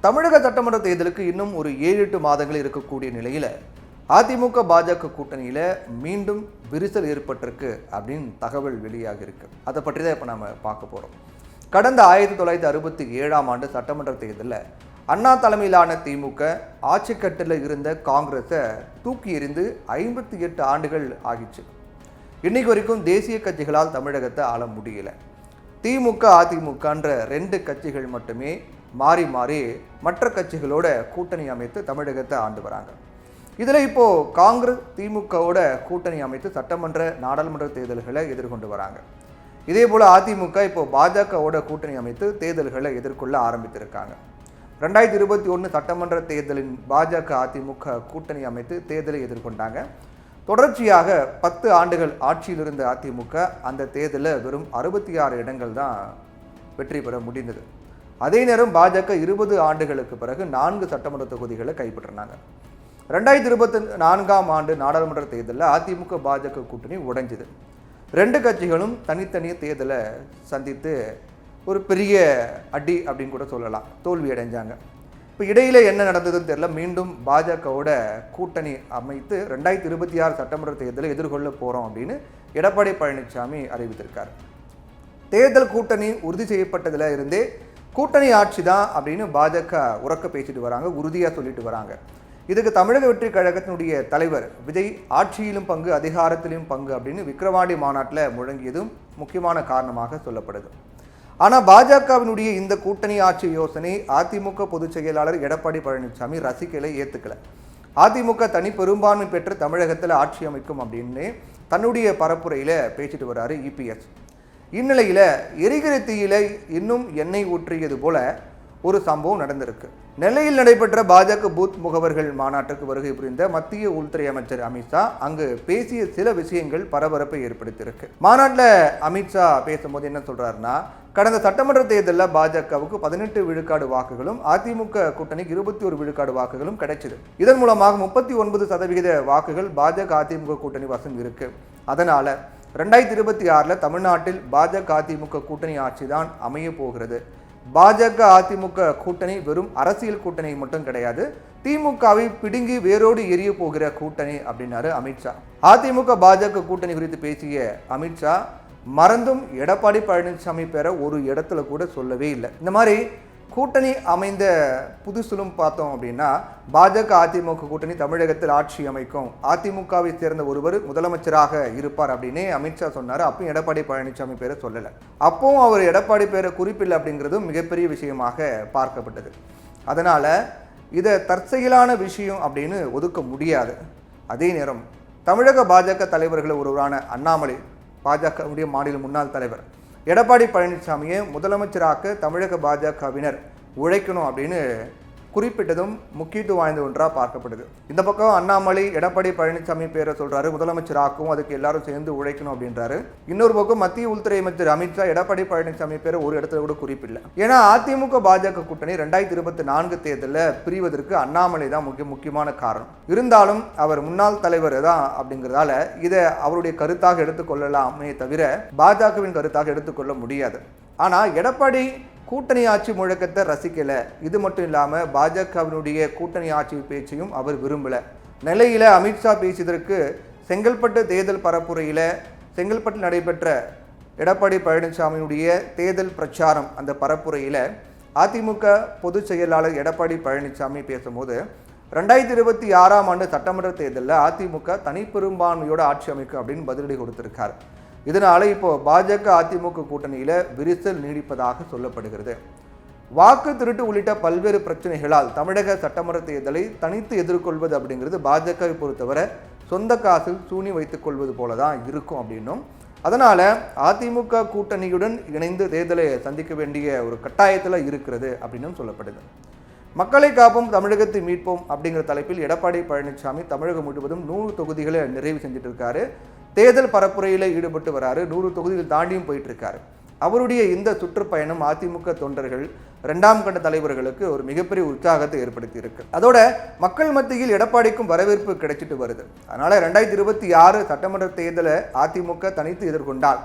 தமிழக சட்டமன்ற தேர்தலுக்கு இன்னும் ஒரு 7-8 மாதங்கள் இருக்கக்கூடிய நிலையில் அதிமுக பாஜக கூட்டணியில் மீண்டும் விரிசல் ஏற்பட்டிருக்கு அப்படின்னு தகவல் வெளியாக இருக்கு. அதை பற்றி தான் இப்போ நம்ம பார்க்க போகிறோம். கடந்த 1967ஆம் ஆண்டு சட்டமன்ற தேர்தலில் அண்ணா தலைமையிலான திமுக ஆட்சிக்கட்டில் இருந்த காங்கிரஸை தூக்கி எறிந்து 58 ஆண்டுகள் ஆகிச்சு. இன்னைக்கு வரைக்கும் தேசிய கட்சிகளால் தமிழகத்தை ஆள முடியல. திமுக அதிமுகன்ற 2 கட்சிகள் மட்டுமே மாறி மாறி மற்ற கட்சிகளோட கூட்டணி அமைத்து தமிழகத்தை ஆண்டு வராங்க. இதில் இப்போது காங்கிரஸ் திமுகவோட கூட்டணி அமைத்து சட்டமன்ற நாடாளுமன்ற தேர்தல்களை எதிர்கொண்டு வராங்க. இதே போல் அதிமுக இப்போது பாஜகவோட கூட்டணி அமைத்து தேர்தல்களை எதிர்கொள்ள ஆரம்பித்திருக்காங்க. 2021 சட்டமன்ற தேர்தலின் பாஜக அதிமுக கூட்டணி அமைத்து தேர்தலை எதிர்கொண்டாங்க. தொடர்ச்சியாக 10 ஆண்டுகள் ஆட்சியில் இருந்த அதிமுக அந்த தேர்தலில் வெறும் 66 இடங்கள் தான் வெற்றி பெற முடிந்தது. அதே நேரம் பாஜக 20 ஆண்டுகளுக்கு பிறகு 4 சட்டமன்ற தொகுதிகளை கைப்பற்றினாங்க. 2024ஆம் ஆண்டு நாடாளுமன்ற தேர்தலில் அதிமுக பாஜக கூட்டணி உடைஞ்சது. 2 கட்சிகளும் தனித்தனிய தேர்தலை சந்தித்து ஒரு பெரிய அடி அப்படின்னு கூட சொல்லலாம், தோல்வி அடைஞ்சாங்க. இப்போ இடையில என்ன நடந்ததுன்னு தெரியல. மீண்டும் பாஜகவோட கூட்டணி அமைத்து 2026 சட்டமன்ற தேர்தலை எதிர்கொள்ள போகிறோம் அப்படின்னு எடப்பாடி பழனிசாமி அறிவித்திருக்கார். தேர்தல் கூட்டணி உறுதி செய்யப்பட்டதில் இருந்தே கூட்டணி ஆட்சி தான் அப்படின்னு பாஜக உறக்க பேசிட்டு வராங்க, உறுதியாக சொல்லிட்டு வராங்க. இதுக்கு தமிழக வெற்றி கழகத்தினுடைய தலைவர் விஜய் ஆட்சியிலும் பங்கு அதிகாரத்திலும் பங்கு அப்படின்னு விக்கிரவாண்டி மாநாட்டில் முழங்கியதும் முக்கியமான காரணமாக சொல்லப்படுது. ஆனால் பாஜகவினுடைய இந்த கூட்டணி ஆட்சி யோசனை அதிமுக பொதுச் செயலாளர் எடப்பாடி பழனிசாமி ரசிக்கலை, ஏற்றுக்கல. அதிமுக தனி பெரும்பான்மை பெற்று தமிழகத்தில் ஆட்சி அமைக்கும் அப்படின்னு தன்னுடைய பரப்புரையில் பேசிட்டு வர்றாரு இபிஎஸ். இந்நிலையில் எரிகிற தீயில இன்னும் எண்ணெய் ஊற்றியது போல ஒரு சம்பவம் நடந்திருக்கு. நெல்லையில் நடைபெற்ற பாஜக பூத் முகவர்கள் மாநாட்டுக்கு வருகை புரிந்த மத்திய உள்துறை அமைச்சர் அமித்ஷா அங்கு பேசிய சில விஷயங்கள் பரபரப்பை ஏற்படுத்தியிருக்கு. மாநாட்டில் அமித்ஷா பேசும்போது என்ன சொல்றாருன்னா, கடந்த சட்டமன்ற தேர்தலில் பாஜகவுக்கு 18 விழுக்காடு வாக்குகளும் அதிமுக கூட்டணிக்கு 21 விழுக்காடு வாக்குகளும் கிடைச்சது. இதன் மூலமாக 39% வாக்குகள் பாஜக அதிமுக கூட்டணி வசம் இருக்கு. அதனால 2026 தமிழ்நாட்டில் பாஜக அதிமுக கூட்டணி ஆட்சி தான் அமைய போகிறது. பாஜக அதிமுக கூட்டணி வெறும் அரசியல் கூட்டணி மட்டும் கிடையாது, திமுகவை பிடுங்கி வேரோடு எரிய போகிற கூட்டணி அப்படின்னாரு அமித்ஷா. அதிமுக பாஜக கூட்டணி குறித்து பேசிய அமித்ஷா மறந்தும் எடப்பாடி பழனிசாமி பேர ஒரு இடத்துல கூட சொல்லவே இல்லை. இந்த மாதிரி கூட்டணி அமைந்த புதுசுலும் பார்த்தோம் அப்படின்னா பாஜக அதிமுக கூட்டணி தமிழகத்தில் ஆட்சி அமைக்கும், அதிமுகவை சேர்ந்த ஒருவர் முதலமைச்சராக இருப்பார் அப்படின்னு அமித்ஷா சொன்னார். அப்பவும் எடப்பாடி பழனிசாமி பேரை சொல்லலை. அப்பவும் அவர் எடப்பாடி பேரை குறிப்பில்லை அப்படிங்கிறதும் மிகப்பெரிய விஷயமாக பார்க்கப்பட்டது. அதனால் இதை தற்செயலான விஷயம் அப்படின்னு ஒதுக்க முடியாது. அதே நேரம் தமிழக பாஜக தலைவர்கள் ஒருவரான அண்ணாமலை, பாஜகவுடைய மாநில முன்னாள் தலைவர், எடப்பாடி பழனிசாமியை முதலமைச்சராக்க தமிழக பாஜகவினர் உழைக்கணும் அப்படின்னு குறிப்பிட்டதும் முக்கியத்துவம் வாய்ந்த ஒன்றாக பார்க்கப்படுது. இந்த பக்கம் அண்ணாமலை எடப்பாடி பழனிசாமி பேரை சொல்றாரு, முதலமைச்சராக்கும், அதுக்கு எல்லாரும் சேர்ந்து உழைக்கணும் அப்படின்றாரு. இன்னொரு பக்கம் மத்திய உள்துறை அமைச்சர் அமித்ஷா எடப்பாடி பழனிசாமி பேரை ஒரு இடத்துல கூட குறிப்பில்லை. ஏன்னா அதிமுக பாஜக கூட்டணி 2024 தேர்தலில் பிரிவதற்கு அண்ணாமலை தான் முக்கியமான காரணம். இருந்தாலும் அவர் முன்னாள் தலைவர் தான் அப்படிங்கிறதால இதை அவருடைய கருத்தாக எடுத்துக்கொள்ளலாமே தவிர பாஜகவின் கருத்தாக எடுத்துக்கொள்ள முடியாது. ஆனால் எடப்பாடி கூட்டணி ஆட்சி முழக்கத்தை ரசிக்கல. இது மட்டும் இல்லாமல் பாஜகவினுடைய கூட்டணி ஆட்சி பேச்சையும் அவர் விரும்பல. நெல்லையில் அமித்ஷா பேசியதற்கு செங்கல்பட்டு தேர்தல் பரப்புரையில் செங்கல்பட்டில் நடைபெற்ற எடப்பாடி பழனிசாமியினுடைய தேர்தல் பிரச்சாரம் அந்த பரப்புரையில் அதிமுக பொதுச் செயலாளர் எடப்பாடி பழனிசாமி பேசும்போது 2026ஆம் ஆண்டு சட்டமன்ற தேர்தலில் அதிமுக தனிப்பெரும்பான்மையோட ஆட்சி அமைக்கும் அப்படின்னு பதிலடி கொடுத்திருக்கார். இதனால இப்போ பாஜக அதிமுக கூட்டணியில விரிசல் நீடிப்பதாக சொல்லப்படுகிறது. வாக்கு திருட்டு உள்ளிட்ட பல்வேறு பிரச்சனைகளால் தமிழக சட்டமன்ற தேர்தலை தனித்து எதிர்கொள்வது அப்படிங்கிறது பாஜகவை பொறுத்தவரை சொந்த காசில் சூனி வைத்துக் கொள்வது போலதான் இருக்கும் அப்படின்னும், அதனால அதிமுக கூட்டணியுடன் இணைந்து தேர்தலை சந்திக்க வேண்டிய ஒரு கட்டாயத்தில் இருக்கிறது அப்படின்னு சொல்லப்படுது. மக்களை காப்போம் தமிழகத்தை மீட்போம் அப்படிங்கிற தலைப்பில் எடப்பாடி பழனிசாமி தமிழகம் முழுவதும் 100 தொகுதிகளை நிறைவு செஞ்சுட்டு இருக்காரு. தேர்தல் பரப்புரையில் ஈடுபட்டு வராரு. 100 தொகுதிகள் தாண்டியும் போயிட்டு இருக்காரு. அவருடைய இந்த சுற்றுப்பயணம் அதிமுக தொண்டர்கள் 2ஆம் கட்ட தலைவர்களுக்கு ஒரு மிகப்பெரிய உற்சாகத்தை ஏற்படுத்தி இருக்கு. அதோட மக்கள் மத்தியில் எடப்பாடிக்கும் வரவேற்பு கிடைச்சிட்டு வருது. அதனால 2026 சட்டமன்ற தேர்தலை அதிமுக தனித்து எதிர்கொண்டால்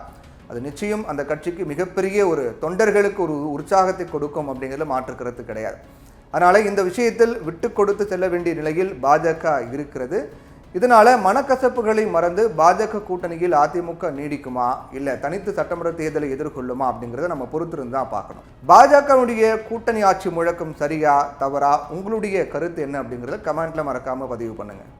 அது நிச்சயம் அந்த கட்சிக்கு மிகப்பெரிய ஒரு தொண்டர்களுக்கு ஒரு உற்சாகத்தை கொடுக்கும் அப்படிங்கிறதுல மாற்று கருத்து கிடையாது. அதனால் இந்த விஷயத்தில் விட்டு கொடுத்து செல்ல வேண்டிய நிலையில் பாஜக இருக்கிறது. இதனால் மனக்கசப்புகளை மறந்து பாஜக கூட்டணியில் அதிமுக நீடிக்குமா, இல்லை தனித்து சட்டமன்ற தேர்தலை எதிர்கொள்ளுமா அப்படிங்கிறத நம்ம பொறுத்திருந்து தான் பார்க்கணும். பாஜகவுடைய கூட்டணி ஆட்சி முழக்கம் சரியா தவறா, உங்களுடைய கருத்து என்ன அப்படிங்கிறத கமெண்ட்ல மறக்காமல் பதிவு பண்ணுங்கள்.